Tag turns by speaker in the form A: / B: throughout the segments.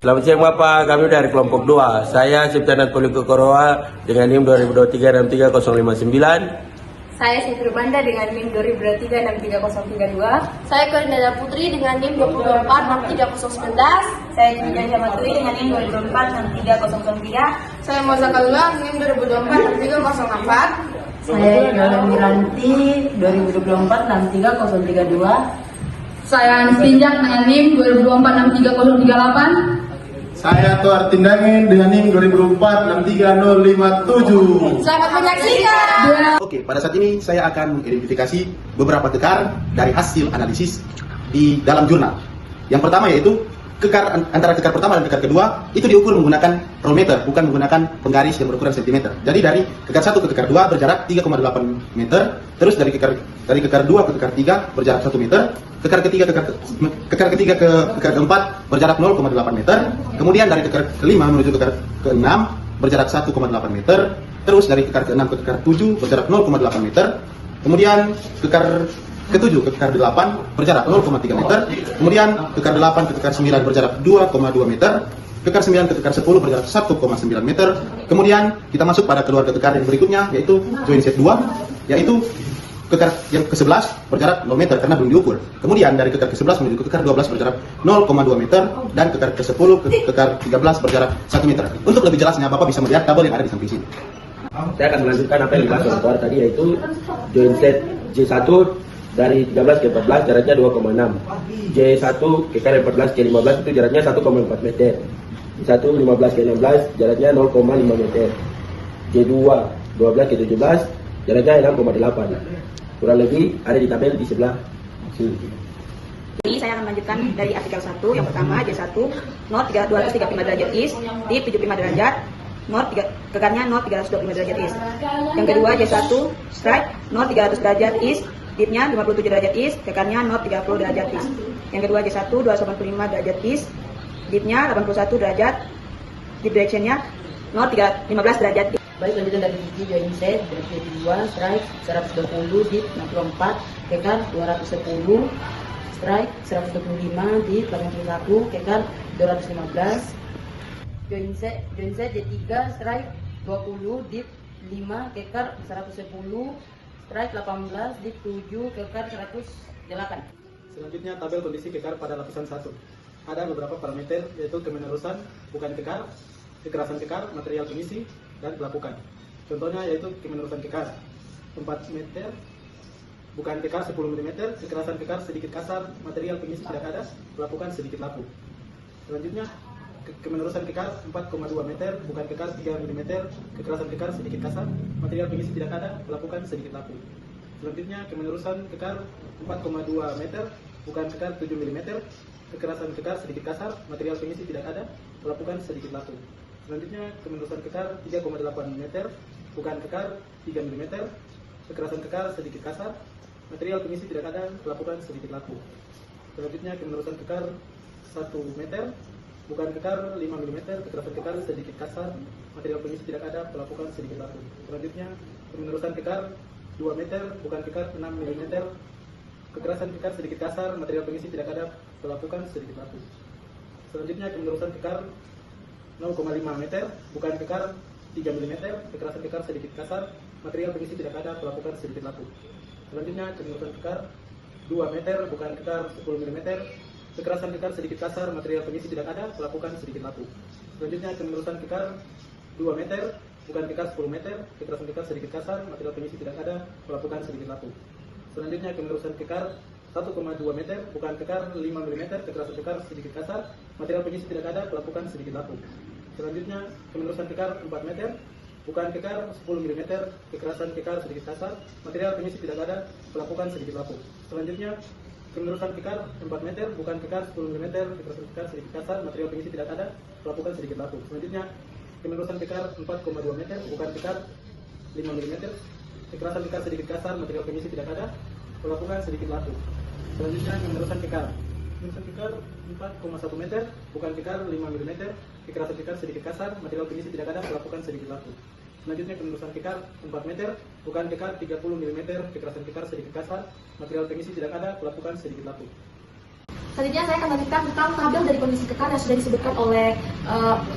A: Selamat siang Bapak, kami dari kelompok 2. Saya Septianan Poliko Koroa dengan NIM 2023-63059.
B: Saya Sifri Banda dengan NIM 2023-63032.
C: Saya Korinda Putri dengan NIM 24-63019.
B: Saya Julian Jamatri dengan NIM 2024-63003.
C: Saya Moza Kalula NIM 2024-63004.
D: Saya Yola Miranti 2024-63032.
C: Saya Anis Pinjak dengan NIM 2024-63038.
E: Saya Tuar Tindangin dengan NIM 2004-63057.
C: Selamat menyaksikan.
F: Oke, pada saat ini saya akan mengidentifikasi beberapa kekar dari hasil analisis di dalam jurnal. Yang pertama yaitu kekar antara kekar pertama dan kekar kedua itu diukur menggunakan rollmeter, bukan menggunakan penggaris yang berukuran sentimeter. Jadi dari kekar 1 ke kekar 2 berjarak 3,8 meter, terus dari kekar 2 ke kekar 3 berjarak 1 meter, kekar ketiga ke kekar keempat berjarak 0,8 meter, kemudian dari kekar kelima menuju kekar ke-6 berjarak 1,8 meter, terus dari kekar ke-6 ke kekar 7 berjarak 0,8 meter, kemudian kekar ke-7 ke kekar 8 berjarak 0,3 meter, kemudian kekar 8 ke kekar 9 berjarak 2,2 meter, kekar 9 ke kekar 10 berjarak 1,9 meter, kemudian kita masuk pada keluarga kekar yang berikutnya yaitu join set 2, yaitu kekar yang ke-11 berjarak 0 meter karena belum diukur. Kemudian dari kekar ke-11 menuju ke kekar 12 berjarak 0,2 meter, dan kekar ke-10 ke kekar 13 berjarak 1 meter. Untuk lebih jelasnya Bapak bisa melihat tabel yang ada di samping sini.
A: Saya akan melanjutkan apa yang dibahas oleh Tuar tadi, yaitu join set J1 dari 13 ke 14 jaraknya 2,6. J1 kekar 14 ke 15 itu jaraknya 1,4 meter. J1 15 ke 16 jaraknya 0,5 meter. J2 12 ke 17 jaraknya 6,8. Kurang lebih ada di tabel di sebelah sini.
B: Jadi saya akan melanjutkan dari artikel 1. Yang pertama J1 not 235 derajat is, dip 75 derajat, not kekarnya not 325 derajat is. Yang kedua J1 strike not 300 derajat is, dipnya 57 derajat is, kekarnya not 30 derajat is. Yang kedua J1 285 derajat is, dipnya 81 derajat, dip directionnya not 15 derajat is.
D: Baik, lanjutan dari gigi join set dari 2 strike 120 dip 64 kekar 210 strike 125 dip 81 kekar 215 join set D3 strike 20 dip 5 kekar 110 strike 18 dip 7 kekar 108.
E: Selanjutnya tabel kondisi kekar pada lapisan 1. Ada beberapa parameter yaitu kemenerusan, bukan kekar, kekerasan kekar, material pengisi, dan pelapukan. Contohnya yaitu kemenerusan kekar 4 meter, bukan kekar 10 mm, kekerasan kekar sedikit kasar, material pengisi tidak ada, pelapukan sedikit lapu. Selanjutnya kemenerusan kekar 4,2 meter, bukan kekar 3 mm, kekerasan kekar sedikit kasar, material pengisi tidak ada, pelapukan sedikit lapu. Selanjutnya kemenerusan kekar 4,2 meter, bukan kekar 7 mm, kekerasan kekar sedikit kasar, material pengisi tidak ada, pelapukan sedikit lapu. Selanjutnya kemenerusan kekar 3,8 meter, bukan kekar 3 mm, kekerasan kekar sedikit kasar, material pengisi tidak ada, pelapukan sedikit lapu. Selanjutnya kemenerusan kekar 1 meter, bukan kekar 5 mm, kekerasan kekar sedikit kasar, material pengisi tidak ada, pelapukan sedikit lapu. Selanjutnya kemenerusan kekar 2 meter, bukan kekar 6 mm, kekerasan kekar sedikit kasar, material pengisi tidak ada, pelapukan sedikit lapu. Selanjutnya kemenerusan kekar 0,5 meter, bukan kekar 3 mm, kekerasan kekar sedikit kasar, material pengisi tidak ada, pelapukan sedikit lapu. Selanjutnya kemenerusan kekar 2 meter, bukan kekar 10 mm, kekerasan kekar sedikit kasar, material pengisi tidak ada, pelapukan sedikit lapu. Selanjutnya kemenerusan kekar 2 meter, bukan kekar 10 meter, kekerasan kekar sedikit kasar, material pengisi tidak ada, pelapukan sedikit lapu. Selanjutnya kemenerusan kekar 1,2 meter, bukan kekar 5 mm, kekerasan kekar sedikit kasar, material pengisi tidak ada, pelapukan sedikit lapu. Selanjutnya kemenerusan kekar 4 meter, bukan kekar 10 mm, kekerasan kekar sedikit kasar, material pengisi tidak ada, pelapukan sedikit lapu. Selanjutnya kemenerusan kekar 4 meter, bukan kekar 10 mm, kekerasan kekar sedikit kasar, material pengisi tidak ada, pelapukan sedikit lapu. Selanjutnya kemenerusan kekar 4,2 meter, bukan kekar 5 mm, kekerasan kekar sedikit kasar, material pengisi tidak ada, pelapukan sedikit lapu. Selanjutnya kemenerusan kekar 4,1 meter, bukan kekar 5 mm, kekerasan kekar sedikit kasar, material pengisi tidak ada, pelapukan sedikit lapu. Selanjutnya kemenerusan kekar 4 meter, bukan kekar 30 mm, kekerasan kekar sedikit kasar, material pengisi tidak ada, pelapukan sedikit lapu.
C: Selanjutnya saya akan lanjutkan tentang tabel dari kondisi kekar yang sudah disebutkan oleh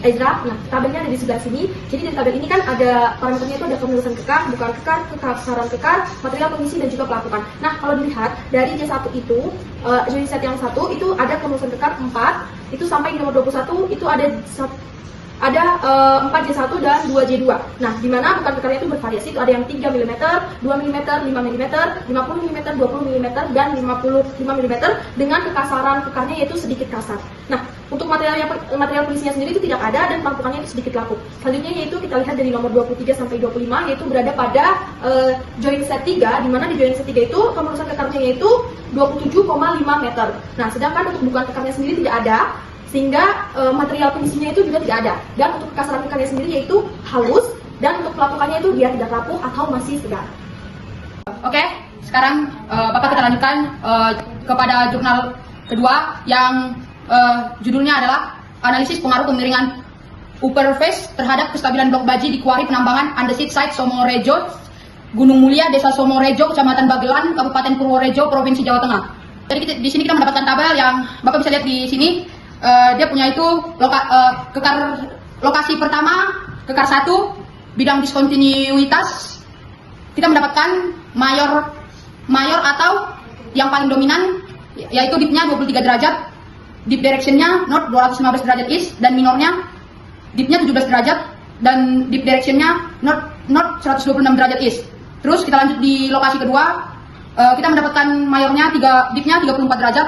C: Ezra. Nah, tabelnya ada di sebelah sini. Jadi dari tabel ini kan ada parameternya itu ada kemelurusan kekar, bukan kekar, kekasaran kekar, material kondisi dan juga pelapukan. Nah, kalau dilihat dari J1 itu, join set yang 1 itu ada kemelurusan kekar 4, itu sampai di nomor 21 itu ada 4 J1 dan 2 J2. Nah, di mana bukan kekarnya itu bervariasi, itu ada yang 3 mm, 2 mm, 5 mm, 50 mm, 20 mm, dan 55 mm dengan kekasaran kekarnya yaitu sedikit kasar. Nah, untuk material pelisinya sendiri itu tidak ada dan pelapukannya itu sedikit lapuk. Selanjutnya yaitu kita lihat dari nomor 23 sampai 25 yaitu berada pada join set 3, di mana di join set 3 itu kemelurusan kekarnya yaitu 27,5 meter. Nah, sedangkan untuk bukan kekarnya sendiri tidak ada, sehingga material kondisinya itu juga tidak ada. Dan untuk kekasaran kekarnya sendiri yaitu halus, dan untuk pelapukannya itu dia tidak lapuk atau masih segar.
G: Oke, sekarang Bapak kita lanjutkan kepada jurnal kedua yang judulnya adalah analisis pengaruh kemiringan upper face terhadap kestabilan blok baji di kuari penambangan andesit site Somorejo, Gunung Mulia, Desa Somorejo, Kecamatan Bagelan, Kabupaten Purworejo, Provinsi Jawa Tengah. Jadi di sini kita mendapatkan tabel yang Bapak bisa lihat di sini. Dia punya itu lokasi pertama, kekar 1, bidang diskontinuitas. Kita mendapatkan mayor atau yang paling dominan yaitu dipnya 23 derajat, dip directionnya north 215 derajat east, dan minornya dipnya 17 derajat dan dip directionnya north 126 derajat east. Terus kita lanjut di lokasi kedua, kita mendapatkan mayornya dipnya 34 derajat,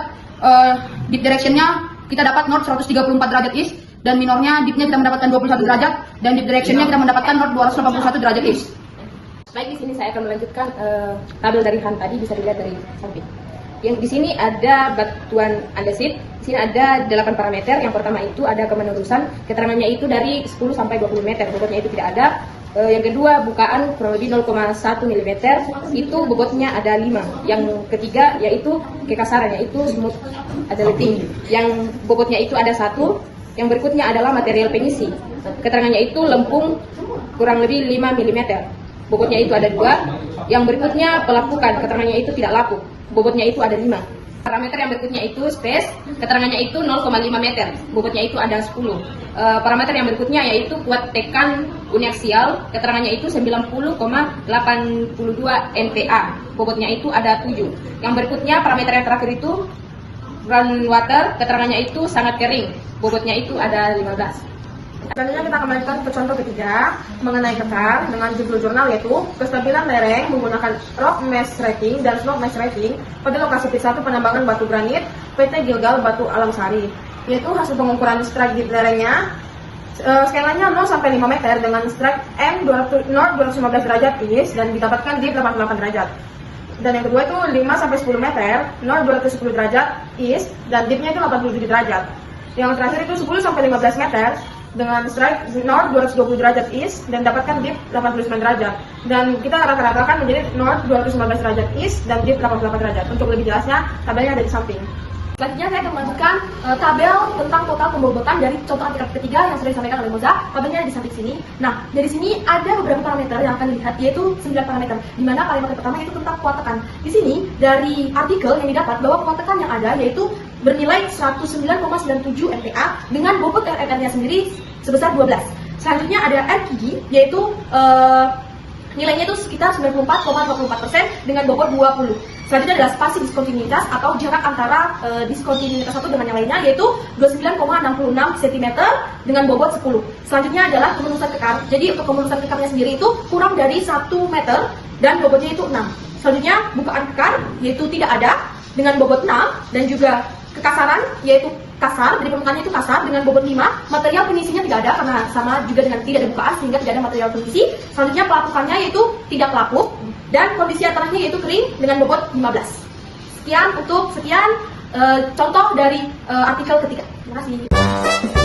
G: dip directionnya kita dapat north 134 derajat east, dan minornya dipnya kita mendapatkan 21 derajat, dan dip directionnya kita mendapatkan north 281 derajat east.
B: Baik, di sini saya akan melanjutkan tabel dari Han tadi, bisa dilihat dari samping. Yang di sini ada batuan andesit. Di sini ada 8 parameter. Yang pertama itu ada kemenerusan, keterangannya itu dari 10 sampai 20 meter, bobotnya itu tidak ada. Yang kedua, bukaan kurang lebih 0,1 mm, itu bobotnya ada 5. Yang ketiga yaitu kekasaran, yaitu smooth adalating, yang bobotnya itu ada 1. Yang berikutnya adalah material pengisi, keterangannya itu lempung kurang lebih 5 mm, bobotnya itu ada 2. Yang berikutnya pelapukan, keterangannya itu tidak lapuk, bobotnya itu ada 5. Parameter yang berikutnya itu space, keterangannya itu 0,5 meter, bobotnya itu ada 10. Parameter yang berikutnya yaitu kuat tekan uniaksial, keterangannya itu 90,82 MPa, bobotnya itu ada 7. Yang berikutnya parameter yang terakhir itu ground water, keterangannya itu sangat kering, bobotnya itu ada 15.
C: Selanjutnya kita akan melanjutkan ke contoh ketiga mengenai kekar dengan judul jurnal yaitu kestabilan lereng menggunakan rock mass rating dan slope mass rating pada lokasi P1 penambangan batu granit PT Gilgal Batu Alam Sari, yaitu hasil pengukuran strike di lerengnya skalanya 0 sampai 5 meter dengan strike M north 215 derajat east dan didapatkan di 88 derajat. Dan yang kedua itu 5 sampai 10 meter north 210 derajat east dan dipnya itu 87 derajat. Yang terakhir itu 10 sampai 15 meter dengan strike north 220 derajat east dan dapatkan dip 89 derajat, dan kita rata-ratakan menjadi north 215 derajat east dan dip 88 derajat. Untuk lebih jelasnya tabelnya ada di samping.
B: Selanjutnya saya akan melanjutkan tabel tentang total pembobotan dari contoh anti ketiga yang sudah disampaikan oleh Moza. Tabelnya ada di samping sini. Nah, dari sini ada beberapa parameter yang akan dilihat, yaitu 9 parameter. Di mana parameter pertama itu tentang kuat tekan. Di sini dari artikel yang didapat bahwa kuat tekan yang ada yaitu bernilai 109,97 MPa dengan bobot RMR-nya sendiri sebesar 12. Selanjutnya ada RQG yaitu nilainya itu sekitar 94,24% dengan bobot 20. Selanjutnya adalah spasi diskontinuitas atau jarak antara diskontinuitas satu dengan yang lainnya yaitu 29,66 cm dengan bobot 10. Selanjutnya adalah kemelurusan kekar. Jadi untuk kemelurusan kekarnya sendiri itu kurang dari 1 meter dan bobotnya itu 6. Selanjutnya bukaan kekar yaitu tidak ada dengan bobot 6, dan juga kekasaran yaitu kasar, jadi permukaannya itu kasar dengan bobot 5. Material penisinya tidak ada karena sama juga dengan tidak ada bukaan sehingga tidak ada material penisi. Selanjutnya pelapukannya yaitu tidak lapuk, dan kondisi tanahnya yaitu kering dengan bobot 15. Sekian contoh dari artikel ketiga. Terima kasih.